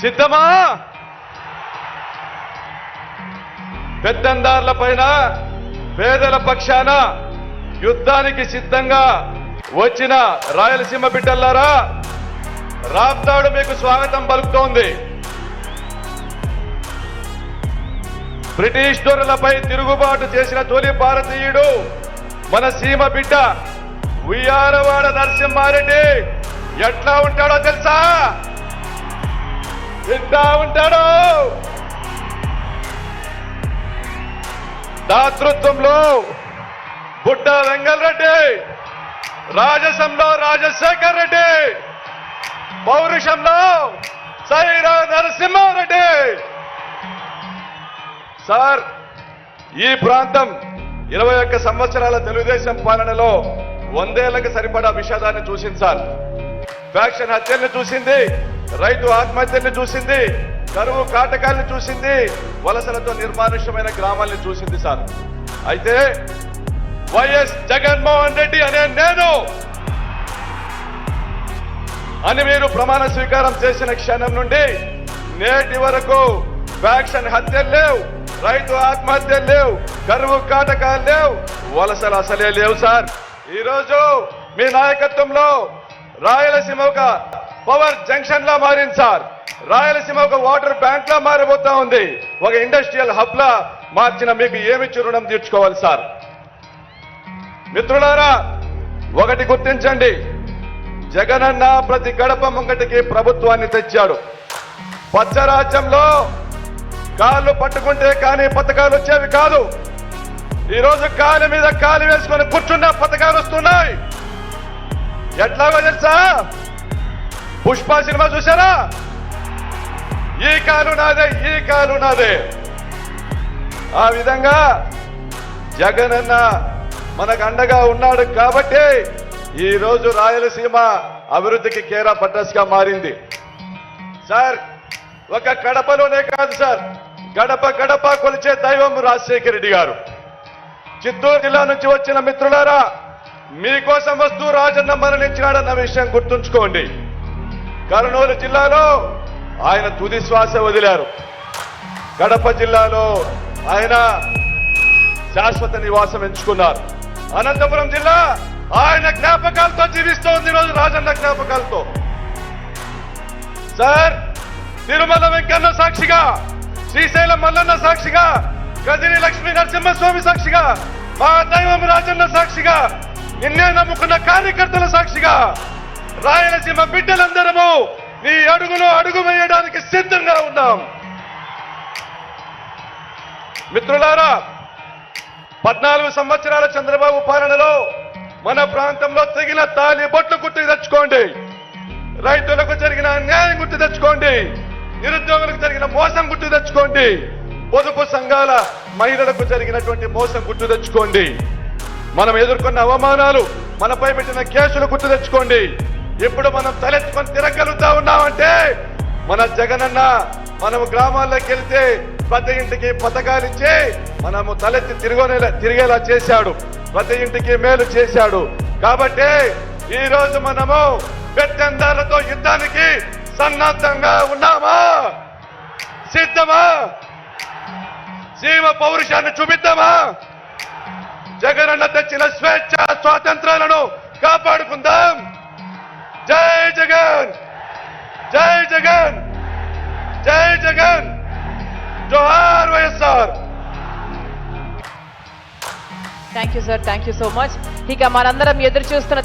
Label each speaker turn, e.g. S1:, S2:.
S1: సిద్ధమా? పెత్తందార్ల పైన పేదల పక్షాన యుద్ధానికి సిద్ధంగా వచ్చిన రాయలసీమ బిడ్డలారా, రాప్తాడు మీకు స్వాగతం పలుకుతోంది. బ్రిటిష్ దొరలపై తిరుగుబాటు చేసిన తొలి భారతీయుడు మన సీమ బిడ్డ ఉయ్యారవాడ నరసింహారెడ్డి. ఎట్లా ఉంటాడో తెలుసా? ఎట్లా ఉంటాడో? దాతృత్వంలో బుట్ట వెంగళరెడ్డి, రాజసంలో రాజశేఖర్ రెడ్డి, పౌరుషంలో సైరా నరసింహారెడ్డి. సార్, ఈ ప్రాంతం 21 సంవత్సరాల తెలుగుదేశం పాలనలో 100 ఏళ్లకు సరిపడా విషాదాన్ని చూసింది సార్. ఫ్యాక్షన్ హత్యల్ని చూసింది, రైతు ఆత్మహత్యల్ని చూసింది, కరువు కాటకాల్ని చూసింది, వలసలతో నిర్మానుష్యమైన గ్రామాల్ని చూసింది సార్. అయితే వైఎస్ జగన్మోహన్ రెడ్డి అనే నేను అని మీరు ప్రమాణ స్వీకారం చేసిన క్షణం నుండి నేటి వరకు ఫ్యాక్షన్ హత్యలు లేవు, రైతు ఆత్మహత్యలు లేవు, కరువు కాటకాలు లేవు, వలసలు అసలే లేవు సార్. ఈరోజు మీ నాయకత్వంలో రాయలసీమ ఒక పవర్ జంక్షన్ లా మారింది సార్. రాయలసీమ ఒక వాటర్ బ్యాంక్ లా మారిపోతా ఉంది. ఒక ఇండస్ట్రియల్ హబ్ లా మార్చిన మీకు ఏమిచ్చి రుణం తీర్చుకోవాలి సార్? మిత్రులారా, ఒకటి గుర్తించండి, జగనన్న ప్రతి గడప ముంగటికి ప్రభుత్వాన్ని తెచ్చాడు. పచ్చరాజ్యంలో కాళ్ళు పట్టుకుంటే కానీ పథకాలు వచ్చేవి కాదు. ఈరోజు కాలు మీద కాలు వేసుకొని కూర్చున్న పథకాలు వస్తున్నాయి. ఎట్లాగో తెలుసా? పుష్ప సినిమా చూసారా? ఈ కాలు నాదే, ఈ కాలు నాదే. ఆ విధంగా జగనన్న మనకు అండగా ఉన్నాడు కాబట్టి ఈ రోజు రాయలసీమ అభివృద్ధికి కేరా పట్టస్ గా మారింది సార్. ఒక కడపలోనే కాదు సార్, గడప గడప కొలిచే దైవం రాజశేఖర రెడ్డి గారు. చిత్తూరు జిల్లా నుంచి వచ్చిన మిత్రులారా, మీకోసం వస్తూ రాజన్న మరణించినాడన్న విషయం గుర్తుంచుకోండి. కర్నూలు జిల్లాలో ఆయన తుది శ్వాస వదిలారు. కడప జిల్లాలో ఆయన శాశ్వత నివాసం ఎంచుకున్నారు. అనంతపురం జిల్లా ఆయన జ్ఞాపకాలతో జీవిస్తోంది ఈరోజు, రాజన్న జ్ఞాపకాలతో. సార్, తిరుమల వెంకన్న సాక్షిగా, శ్రీశైలం మల్లన్న సాక్షిగా, గజని లక్ష్మీ నరసింహస్వామి సాక్షిగా, మా దైవం రాజన్న సాక్షిగా, నిన్నే నమ్ముకున్న కార్యకర్తల సాక్షిగా రాయలసీమ బిడ్డలందరము నీ అడుగులో అడుగు వేయడానికి సిద్ధంగా ఉన్నాం. మిత్రులారా, 14 సంవత్సరాల చంద్రబాబు పాలనలో మన ప్రాంతంలో తెగిన తాలి బొట్లు గుర్తు తెచ్చుకోండి. రైతులకు జరిగిన అన్యాయం గుర్తు తెచ్చుకోండి. నిరుద్యోగులకు జరిగిన మోసం గుర్తు తెచ్చుకోండి. పొదుపు సంఘాల మహిళలకు జరిగినటువంటి మోసం గుర్తు తెచ్చుకోండి. మనం ఎదుర్కొన్న అవమానాలు, మనపై పెట్టిన కేసులు గుర్తు తెచ్చుకోండి. ఇప్పుడు మనం తలెత్తుకొని తిరగలుగుతా ఉన్నామంటే మన జగనన్న మనము గ్రామాల్లోకి వెళ్తే ప్రతి ఇంటికి పథకాలు ఇచ్చి మనము తలెత్తి తిరిగేలా చేశాడు. ప్రతి ఇంటికి మేలు చేశాడు. కాబట్టి ఈ రోజు మనము పెత్తందారులతో యుద్ధానికి సన్నద్ధంగా ఉన్నామా? సిద్ధమా? సీమ పౌరుషాన్ని చూపిద్దామా? జగనన్న తెచ్చిన స్వేచ్ఛ స్వాతంత్రాలను కాపాడుకుందాం. జై జగన్, జై జగన్, జై జగన్, జోహార్ YSR.
S2: Thank you sir, thank you so much. ఇక మనందరం ఎదురు చూస్తున్న